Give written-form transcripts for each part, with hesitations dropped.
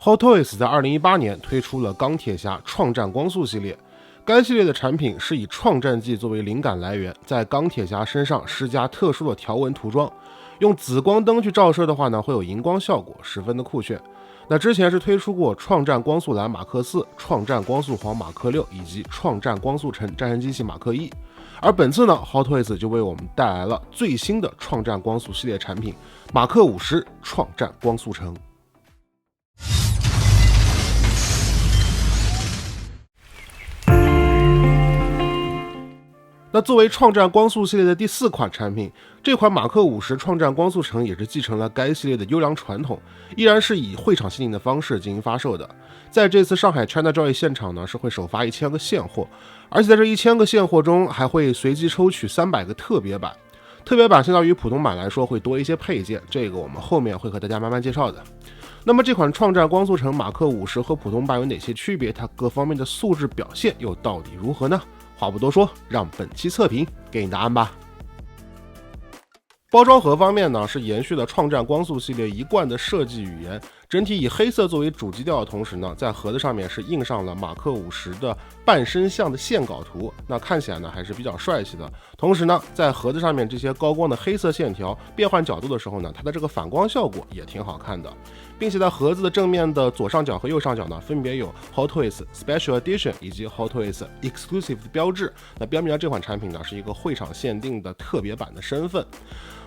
Hot Toys 在2018年推出了钢铁侠创战光速系列，该系列的产品是以创战剂作为灵感来源，在钢铁侠身上施加特殊的条纹涂装，用紫光灯去照射的话呢，会有荧光效果，十分的酷炫。那之前是推出过创战光速蓝马克4、创战光速黄马克6以及创战光速橙战神机器马克1，而本次呢 Hot Toys 就为我们带来了最新的创战光速系列产品马克50创战光速橙。那作为创战光速系列的第4款产品，这款马克50创战光速橙也是继承了该系列的优良传统，依然是以会场限定的方式进行发售的。在这次上海 ChinaJoy 现场呢，是会首发1000个现货，而且在这1000个现货中还会随机抽取300个特别版。特别版相较于普通版来说会多一些配件，这个我们后面会和大家慢慢介绍的。那么这款创战光速橙马克50和普通版有哪些区别？它各方面的素质表现又到底如何呢？话不多说，让本期测评给你答案吧。包装盒方面呢，是延续了创战光速系列一贯的设计语言，整体以黑色作为主基调的同时呢，在盒子上面是印上了马克50的半身像的线稿图，那看起来呢还是比较帅气的。同时呢，在盒子上面这些高光的黑色线条变换角度的时候呢，它的这个反光效果也挺好看的，并且在盒子的正面的左上角和右上角呢，分别有 Hot Toys Special Edition 以及 Hot Toys Exclusive 的标志，那标明了这款产品呢是一个会场限定的特别版的身份。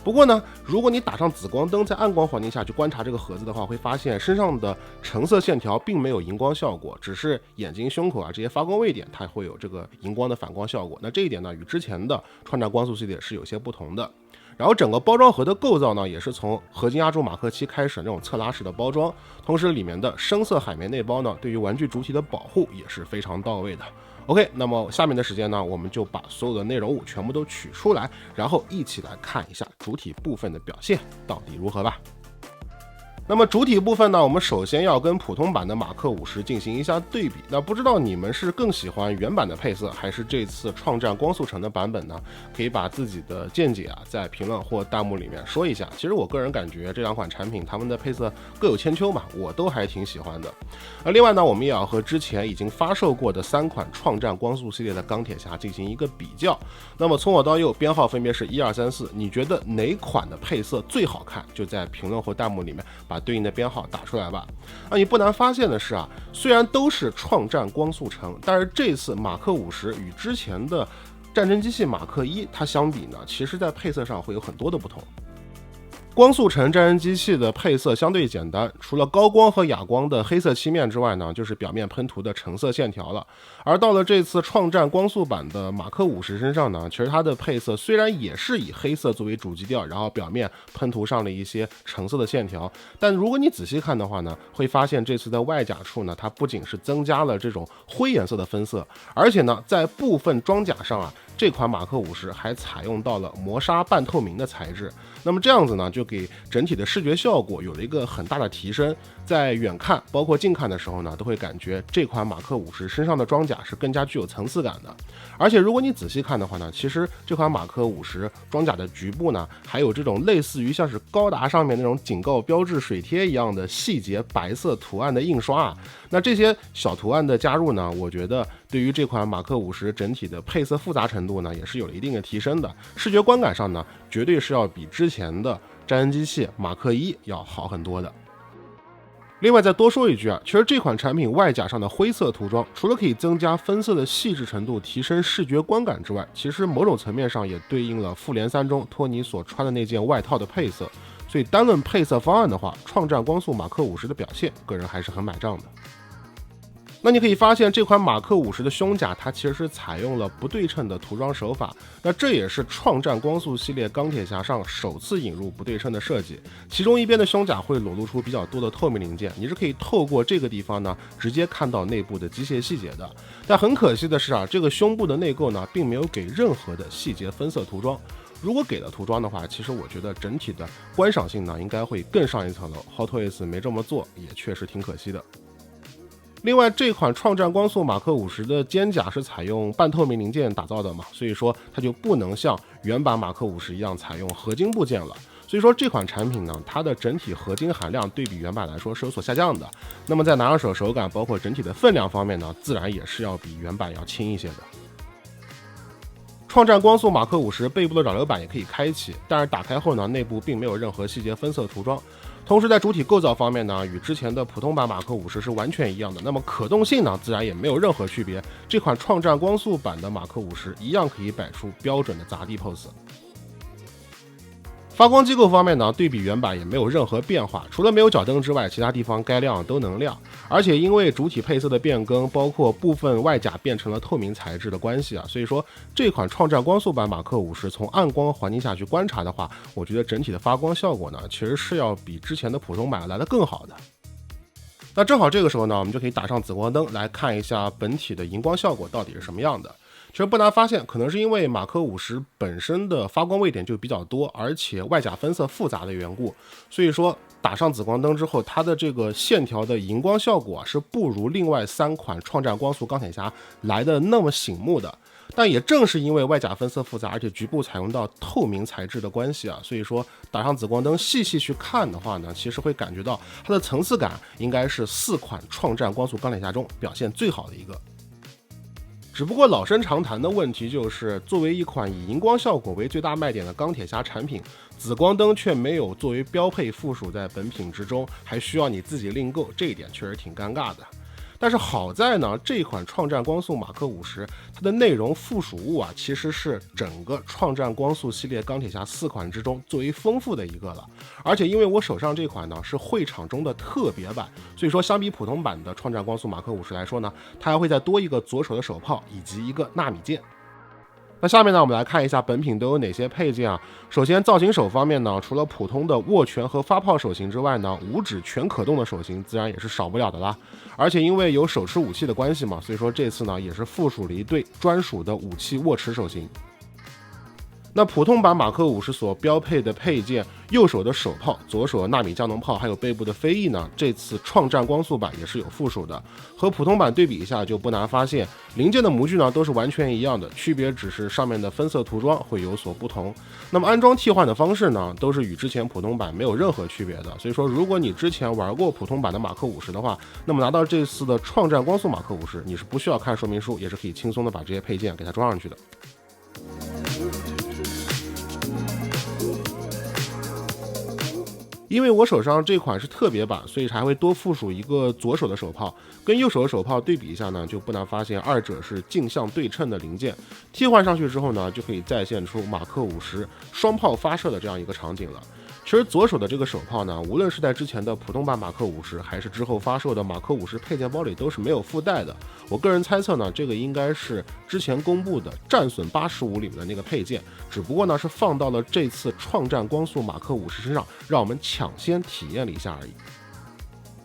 不过呢，如果你打上紫光灯，在暗光环境下去观察这个盒子的话，会发现身上的橙色线条并没有荧光效果，只是眼睛、胸口啊这些发光位点它会有这个荧光的反光效果。那这一点呢，与之前的创战光速系列是有些不同的。然后整个包装盒的构造呢，也是从合金压铸马克7开始那种侧拉式的包装，同时里面的深色海绵内包呢，对于玩具主体的保护也是非常到位的。OK， 那么下面的时间呢，我们就把所有的内容物全部都取出来，然后一起来看一下主体部分的表现到底如何吧。那么主体部分呢，我们首先要跟普通版的马克50进行一下对比。那不知道你们是更喜欢原版的配色，还是这次创战光速橙的版本呢？可以把自己的见解啊，在评论或弹幕里面说一下。其实我个人感觉这两款产品它们的配色各有千秋嘛，我都还挺喜欢的。另外呢，我们也要和之前已经发售过的3款创战光速系列的钢铁侠进行一个比较。那么从我到右，编号分别是1、2、3、4，你觉得哪款的配色最好看？就在评论或弹幕里面把对应的编号打出来吧。你不难发现的是啊，虽然都是创战光速橙，但是这次马克50与之前的战争机器马克1它相比呢，其实在配色上会有很多的不同。光速橙战争机器的配色相对简单，除了高光和哑光的黑色漆面之外呢，就是表面喷涂的橙色线条了。而到了这次创战光速版的马克50身上呢，其实它的配色虽然也是以黑色作为主基调，然后表面喷涂上了一些橙色的线条，但如果你仔细看的话呢，会发现这次的外甲处呢，它不仅是增加了这种灰颜色的分色，而且呢，在部分装甲上啊，这款马克50还采用到了磨砂半透明的材质。那么这样子呢，就给整体的视觉效果有了一个很大的提升，在远看包括近看的时候呢，都会感觉这款马克50身上的装甲是更加具有层次感的。而且如果你仔细看的话呢，其实这款马克50装甲的局部呢，还有这种类似于像是高达上面那种警告标志水贴一样的细节白色图案的印刷啊。那这些小图案的加入呢，我觉得对于这款马克50整体的配色复杂程度呢，也是有了一定的提升的。视觉观感上呢，绝对是要比之前的战争机器马克1要好很多的。另外再多说一句啊，其实这款产品外甲上的灰色涂装，除了可以增加分色的细致程度，提升视觉观感之外，其实某种层面上也对应了复联3中托尼所穿的那件外套的配色。所以单论配色方案的话，创战光速马克50的表现，个人还是很买账的。那你可以发现这款马克50的胸甲它其实是采用了不对称的涂装手法，那这也是创战光速系列钢铁侠上首次引入不对称的设计，其中一边的胸甲会裸露出比较多的透明零件，你是可以透过这个地方呢直接看到内部的机械细节的。但很可惜的是啊，这个胸部的内构呢并没有给任何的细节分色涂装，如果给了涂装的话，其实我觉得整体的观赏性呢应该会更上一层楼。Hot Toys 没这么做也确实挺可惜的。另外这款创战光速马克50的肩甲是采用半透明零件打造的嘛，所以说它就不能像原版马克50一样采用合金部件了。所以说这款产品呢，它的整体合金含量对比原版来说是有所下降的。那么在拿上手手感，包括整体的分量方面呢，自然也是要比原版要轻一些的。创战光速马克50背部的扰流板也可以开启，但是打开后呢，内部并没有任何细节分色涂装。同时在主体构造方面呢，与之前的普通版马克50是完全一样的。那么可动性呢，自然也没有任何区别。这款创战光速版的马克50一样可以摆出标准的砸地 pose。发光机构方面呢，对比原版也没有任何变化，除了没有脚蹬之外，其他地方该亮都能亮。而且因为主体配色的变更，包括部分外甲变成了透明材质的关系所以说这款创战光速版马克50从暗光环境下去观察的话，我觉得整体的发光效果呢，其实是要比之前的普通版来得更好的。那正好这个时候呢，我们就可以打上紫光灯来看一下本体的荧光效果到底是什么样的。其实不难发现，可能是因为马克50本身的发光位点就比较多，而且外甲分色复杂的缘故，所以说打上紫光灯之后，它的这个线条的荧光效果是不如另外3款创战光速钢铁侠来的那么醒目的。但也正是因为外甲分色复杂，而且局部采用到透明材质的关系所以说打上紫光灯细细去看的话呢，其实会感觉到它的层次感应该是4款创战光速钢铁侠中表现最好的一个。只不过老生常谈的问题就是，作为一款以荧光效果为最大卖点的钢铁侠产品，紫光灯却没有作为标配附属在本品之中，还需要你自己另购，这一点确实挺尴尬的。但是好在呢，这款创战光速马克50它的内容附属物其实是整个创战光速系列钢铁侠4款之中最为丰富的一个了。而且因为我手上这款呢是会场中的特别版，所以说相比普通版的创战光速马克50来说呢，它还会再多一个左手的手炮以及一个纳米剑。那下面呢，我们来看一下本品都有哪些配件首先造型手方面呢，除了普通的握拳和发炮手型之外呢，5指全可动的手型自然也是少不了的啦。而且因为有手持武器的关系嘛，所以说这次呢也是附属了一对专属的武器握持手型。那普通版马克50所标配的配件，右手的手炮、左手的纳米加农炮还有背部的飞翼呢，这次创战光速版也是有附属的。和普通版对比一下，就不难发现零件的模具呢都是完全一样的，区别只是上面的分色涂装会有所不同。那么安装替换的方式呢，都是与之前普通版没有任何区别的。所以说如果你之前玩过普通版的马克50的话，那么拿到这次的创战光速马克50，你是不需要看说明书，也是可以轻松的把这些配件给它装上去的。因为我手上这款是特别版，所以才会多附属一个左手的手炮，跟右手的手炮对比一下呢，就不难发现二者是镜像对称的零件。替换上去之后呢，就可以再现出马克50双炮发射的这样一个场景了。其实左手的这个手炮呢，无论是在之前的普通版马克50还是之后发售的马克50配件包里都是没有附带的。我个人猜测呢，这个应该是之前公布的战损85里面的那个配件，只不过呢是放到了这次创战光速马克50身上，让我们抢先体验了一下而已。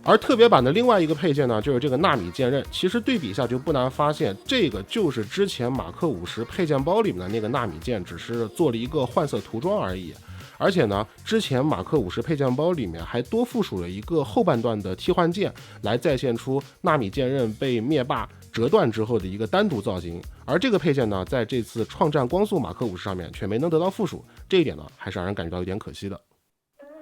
而特别版的另外一个配件呢，就是这个纳米剑刃。其实对比一下就不难发现，这个就是之前马克50配件包里面的那个纳米剑，只是做了一个换色涂装而已。而且呢，之前马克50配件包里面还多附属了一个后半段的替换件，来再现出纳米剑刃被灭霸折断之后的一个单独造型。而这个配件呢，在这次创战光速马克50上面却没能得到附属，这一点呢，还是让人感觉到有点可惜的。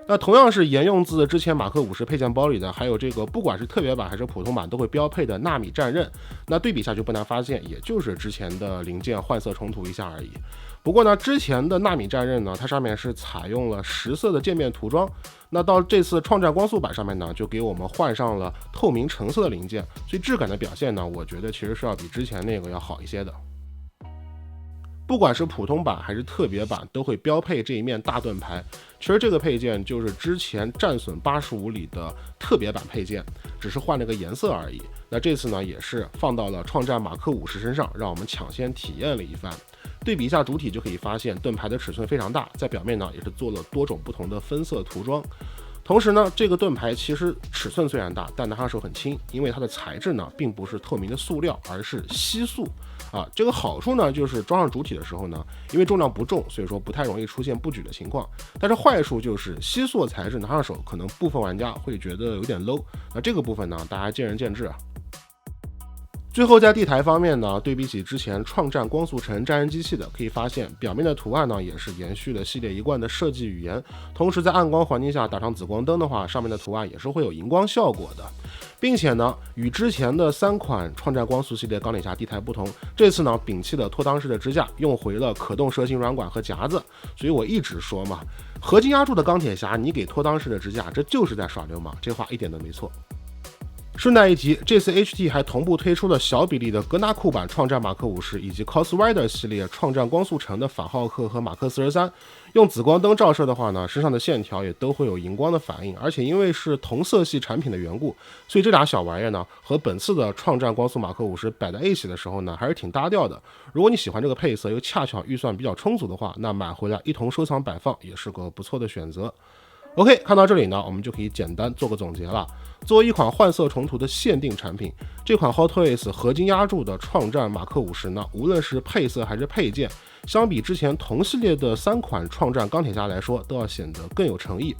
那同样是沿用自之前马克50配件包里的，还有这个不管是特别版还是普通版都会标配的纳米战刃。那对比下就不难发现，也就是之前的零件换色重涂一下而已。不过呢，之前的纳米战刃呢，它上面是采用了10色的渐变涂装，那到这次创战光速版上面呢，就给我们换上了透明橙色的零件，所以质感的表现呢，我觉得其实是要比之前那个要好一些的。不管是普通版还是特别版，都会标配这一面大盾牌。其实这个配件就是之前战损85里的特别版配件，只是换了个颜色而已。那这次呢，也是放到了创战马克50身上，让我们抢先体验了一番。对比一下主体就可以发现，盾牌的尺寸非常大，在表面呢也是做了多种不同的分色涂装。同时呢，这个盾牌其实尺寸虽然大，但拿上手很轻，因为它的材质呢并不是透明的塑料，而是吸塑这个好处呢就是装上主体的时候呢，因为重量不重，所以说不太容易出现不举的情况。但是坏处就是吸塑材质拿上手，可能部分玩家会觉得有点 low。那这个部分呢，大家见仁见智。最后在地台方面呢，对比起之前创战光速城战人机器的，可以发现表面的图案呢也是延续了系列一贯的设计语言，同时在暗光环境下打上紫光灯的话，上面的图案也是会有荧光效果的，并且呢与之前的3款创战光速系列钢铁侠地台不同，这次呢摒弃了拖裆式的支架，用回了可动蛇形软管和夹子，所以我一直说嘛，合金压铸的钢铁侠你给拖裆式的支架，这就是在耍流氓，这话一点都没错。顺带一提，这次 HT 还同步推出了小比例的格纳库版创战马克50以及 Cos Rider 系列创战光速城的反浩克和马克43，用紫光灯照射的话呢，身上的线条也都会有荧光的反应，而且因为是同色系产品的缘故，所以这俩小玩意呢和本次的创战光速马克50摆在一起的时候呢，还是挺搭调的。如果你喜欢这个配色，又恰巧预算比较充足的话，那买回来一同收藏摆放也是个不错的选择。OK， 看到这里呢，我们就可以简单做个总结了。作为一款换色重涂的限定产品，这款 Hot Toys 合金压铸的创战马克50呢，无论是配色还是配件，相比之前同系列的3款创战钢铁侠来说，都要显得更有诚意。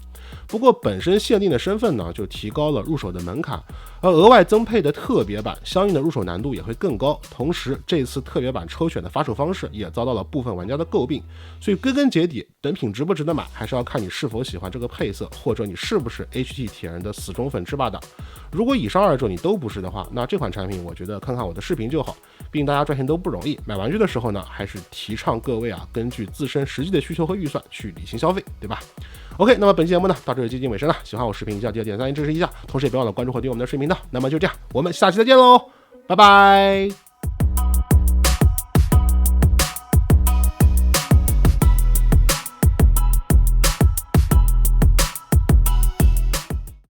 不过本身限定的身份呢，就提高了入手的门槛，而额外增配的特别版相应的入手难度也会更高。同时这次特别版抽选的发售方式也遭到了部分玩家的诟病，所以归根结底，本品值不值得买，还是要看你是否喜欢这个配色，或者你是不是 HT 铁人的死忠粉吃霸党。如果以上2者你都不是的话，那这款产品我觉得看看我的视频就好。毕竟大家赚钱都不容易，买玩具的时候呢，还是提倡各位根据自身实际的需求和预算去理性消费，对吧？OK， 那么本期节目呢到这里接近尾声了，喜欢我视频记得点赞支持一下，同时也别忘了关注和订阅我们的视频的。那么就这样，我们下期再见喽，拜拜。